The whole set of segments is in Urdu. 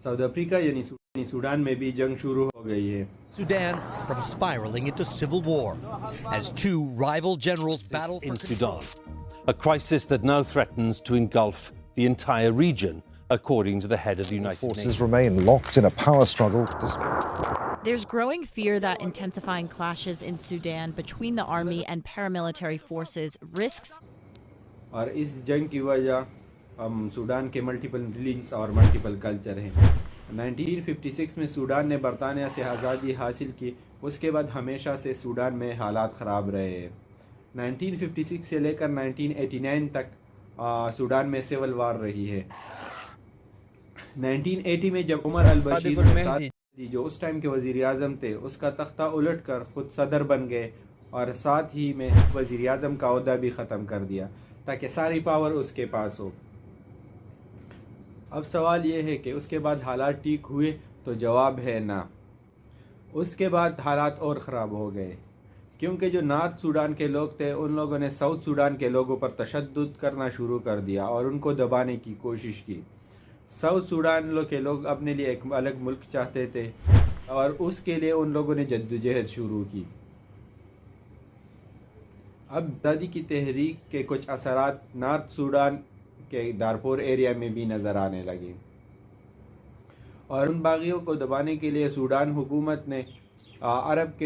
ساؤتھ افریقہ یعنی سوڈان میں بھی جنگ شروع ہو گئی ہے. Sudan from spiraling into civil war as two rival generals battle in for Sudan, a crisis that now threatens to engulf the entire region, according to the head of the United Forces Nations. remain locked in a power struggle. There's growing fear that intensifying clashes in Sudan between the army and paramilitary forces risks. اور اس جنگ کی وجہ سوڈان کے ملٹیپل ریلیجنز اور ملٹیپل کلچر ہیں. 1956 میں سوڈان نے برطانیہ سے آزادی حاصل کی. اس کے بعد ہمیشہ سے سوڈان میں حالات خراب رہے ہیں. 1956 سے لے کر 1989 تک سوڈان میں سول وار رہی ہے. 1980 میں جب عمر البشیر جو اس ٹائم کے وزیر اعظم تھے اس کا تختہ الٹ کر خود صدر بن گئے اور ساتھ ہی میں وزیر اعظم کا عہدہ بھی ختم کر دیا تاکہ ساری پاور اس کے پاس ہو. اب سوال یہ ہے کہ اس کے بعد حالات ٹھیک ہوئے تو جواب ہے نہ. اس کے بعد حالات اور خراب ہو گئے کیونکہ جو نارتھ سوڈان کے لوگ تھے ان لوگوں نے ساؤتھ سوڈان کے لوگوں پر تشدد کرنا شروع کر دیا اور ان کو دبانے کی کوشش کی. ساؤتھ سوڈان کے لوگ اپنے لیے ایک الگ ملک چاہتے تھے اور اس کے لیے ان لوگوں نے جدوجہد شروع کی. اب آزادی کی تحریک کے کچھ اثرات نارتھ سوڈان کے دارفور ایریا میں بھی نظر آنے لگے اور ان باغیوں کو دبانے کے لیے سوڈان حکومت نے عرب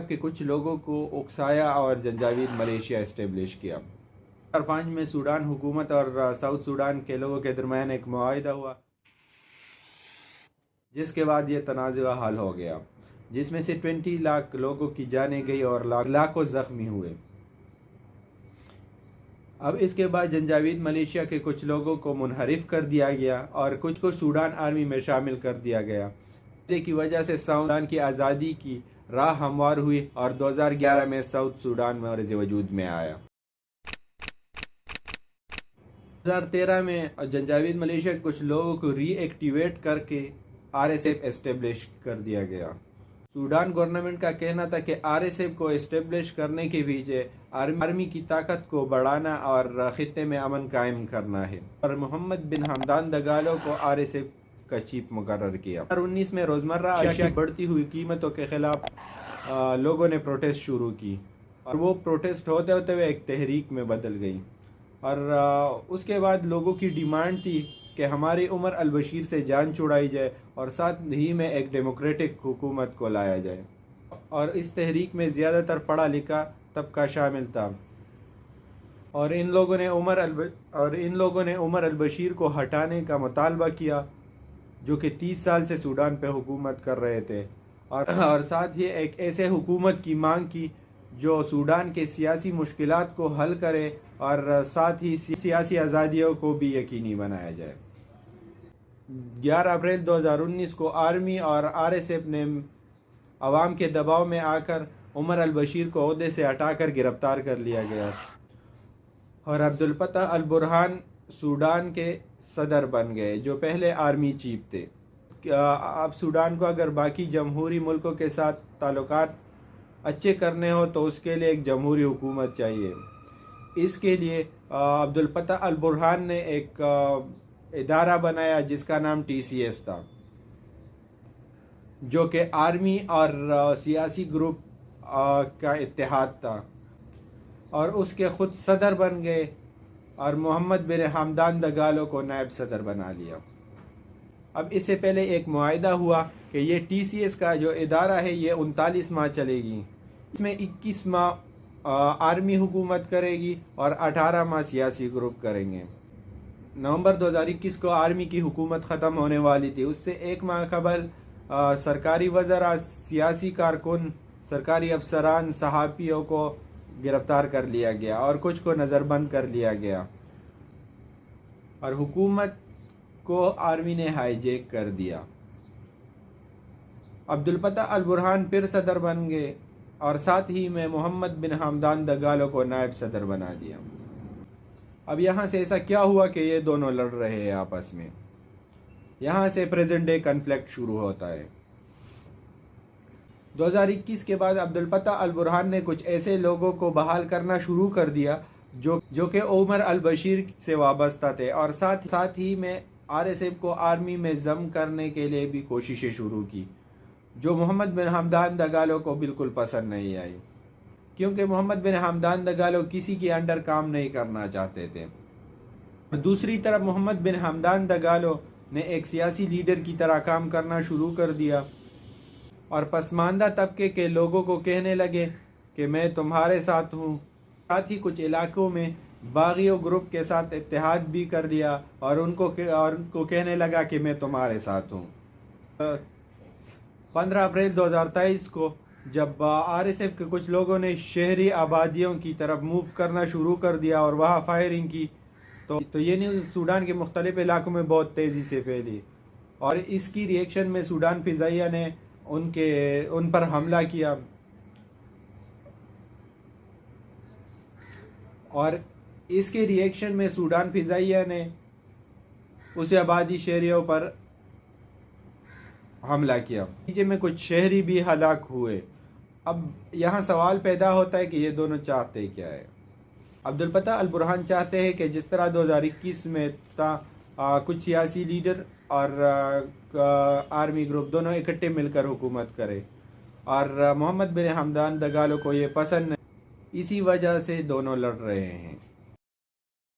کے کچھ لوگوں کو اکسایا اور جنجاوید ملیشیا اسٹیبلش کیا. 2005 میں سوڈان حکومت اور ساؤتھ سوڈان کے لوگوں کے درمیان ایک معاہدہ ہوا جس کے بعد یہ تنازع حل ہو گیا جس میں سے 20 لاکھ لوگوں کی جانیں گئی اور لاکھوں زخمی ہوئے. اب اس کے بعد جنجاوید ملیشیا کے کچھ لوگوں کو منحرف کر دیا گیا اور کچھ کو سوڈان آرمی میں شامل کر دیا گیا. اس کی وجہ سے سوڈان کی آزادی کی راہ ہموار ہوئی اور 2011 میں ساؤتھ سوڈان میں وجود میں آیا. 2013 میں جنجاوید ملیشیا کے کچھ لوگوں کو ری ایکٹیویٹ کر کے RSF اسٹیبلش کر دیا گیا. سوڈان گورنمنٹ کا کہنا تھا کہ RSF کو اسٹیبلش کرنے کے پیچھے آرمی کی طاقت کو بڑھانا اور خطے میں امن قائم کرنا ہے اور محمد بن حمدان دگالو کو RSF کا چیف مقرر کیا. 2019 میں روزمرہ اشیاء کی بڑھتی ہوئی قیمتوں کے خلاف لوگوں نے پروٹیسٹ شروع کی اور وہ پروٹیسٹ ہوتے ہوتے ہوئے ایک تحریک میں بدل گئی اور اس کے بعد لوگوں کی ڈیمانڈ تھی کہ ہماری عمر البشیر سے جان چھڑائی جائے اور ساتھ ہی میں ایک ڈیموکریٹک حکومت کو لایا جائے. اور اس تحریک میں زیادہ تر پڑھا لکھا طبقہ شامل تھا اور ان لوگوں نے عمر البشیر کو ہٹانے کا مطالبہ کیا جو کہ 30 سال سے سوڈان پہ حکومت کر رہے تھے اور ساتھ ہی ایک ایسے حکومت کی مانگ کی جو سوڈان کے سیاسی مشکلات کو حل کرے اور ساتھ ہی سیاسی آزادیوں کو بھی یقینی بنایا جائے. 11 اپریل 2019 کو آرمی اور RSF نے عوام کے دباؤ میں آ کر عمر البشیر کو عہدے سے ہٹا کر گرفتار کر لیا گیا اور عبدالفتاح البرہان سوڈان کے صدر بن گئے جو پہلے آرمی چیف تھے. اب سوڈان کو اگر باقی جمہوری ملکوں کے ساتھ تعلقات اچھے کرنے ہو تو اس کے لیے ایک جمہوری حکومت چاہیے. اس کے لیے عبدالفتاح البرہان نے ایک ادارہ بنایا جس کا نام TCS تھا جو کہ آرمی اور سیاسی گروپ کا اتحاد تھا اور اس کے خود صدر بن گئے اور محمد بن حمدان دگالو کو نائب صدر بنا لیا. اب اس سے پہلے ایک معاہدہ ہوا کہ یہ TCS کا جو ادارہ ہے یہ 39 ماہ چلے گی. اس میں 21 ماہ آرمی حکومت کرے گی اور 18 ماہ سیاسی گروپ کریں گے. نومبر 2021 کو آرمی کی حکومت ختم ہونے والی تھی. اس سے ایک ماہ قبل سرکاری وزراء، سیاسی کارکن، سرکاری افسران، صحافیوں کو گرفتار کر لیا گیا اور کچھ کو نظر بند کر لیا گیا اور حکومت کو آرمی نے ہائی جیک کر دیا. عبدالفتاح البرہان پھر صدر بن گئے اور ساتھ ہی میں محمد بن حمدان دگالو کو نائب صدر بنا دیا. اب یہاں سے ایسا کیا ہوا کہ یہ دونوں لڑ رہے ہیں آپس میں؟ یہاں سے پریزنٹ ڈے کنفلکٹ شروع ہوتا ہے. 2021 کے بعد عبدالفتاح البرہان نے کچھ ایسے لوگوں کو بحال کرنا شروع کر دیا جو کہ عمر البشیر سے وابستہ تھے اور ساتھ ہی میں RSF کو آرمی میں ضم کرنے کے لیے بھی کوششیں شروع کی، جو محمد بن حمدان دگالو کو بالکل پسند نہیں آئی، کیونکہ محمد بن حمدان دگالو کسی کے انڈر کام نہیں کرنا چاہتے تھے۔ دوسری طرف محمد بن حمدان دگالو نے ایک سیاسی لیڈر کی طرح کام کرنا شروع کر دیا اور پسماندہ طبقے کے لوگوں کو کہنے لگے کہ میں تمہارے ساتھ ہوں۔ ساتھ ہی کچھ علاقوں میں باغیوں گروپ کے ساتھ اتحاد بھی کر لیا اور ان کو کہنے لگا کہ میں تمہارے ساتھ ہوں۔ 15 اپریل 2023 کو جب RSF کے کچھ لوگوں نے شہری آبادیوں کی طرف موو کرنا شروع کر دیا اور وہاں فائرنگ کی تو یہ نیوز سوڈان کے مختلف علاقوں میں بہت تیزی سے پھیلی، اور اس کی ری ایکشن میں سوڈان فضائیہ نے ان پر حملہ کیا، اور اس کے ری ایکشن میں سوڈان فضائیہ نے اس آبادی شہریوں پر حملہ کیا، نتیجے میں کچھ شہری بھی ہلاک ہوئے۔ اب یہاں سوال پیدا ہوتا ہے کہ یہ دونوں چاہتے کیا ہے؟ عبدالفتاح البرہان چاہتے ہیں کہ جس طرح 2021 میں کچھ سیاسی لیڈر اور آرمی گروپ دونوں اکٹھے مل کر حکومت کرے، اور محمد بن حمدان دگالو کو یہ پسند نہیں، اسی وجہ سے دونوں لڑ رہے ہیں۔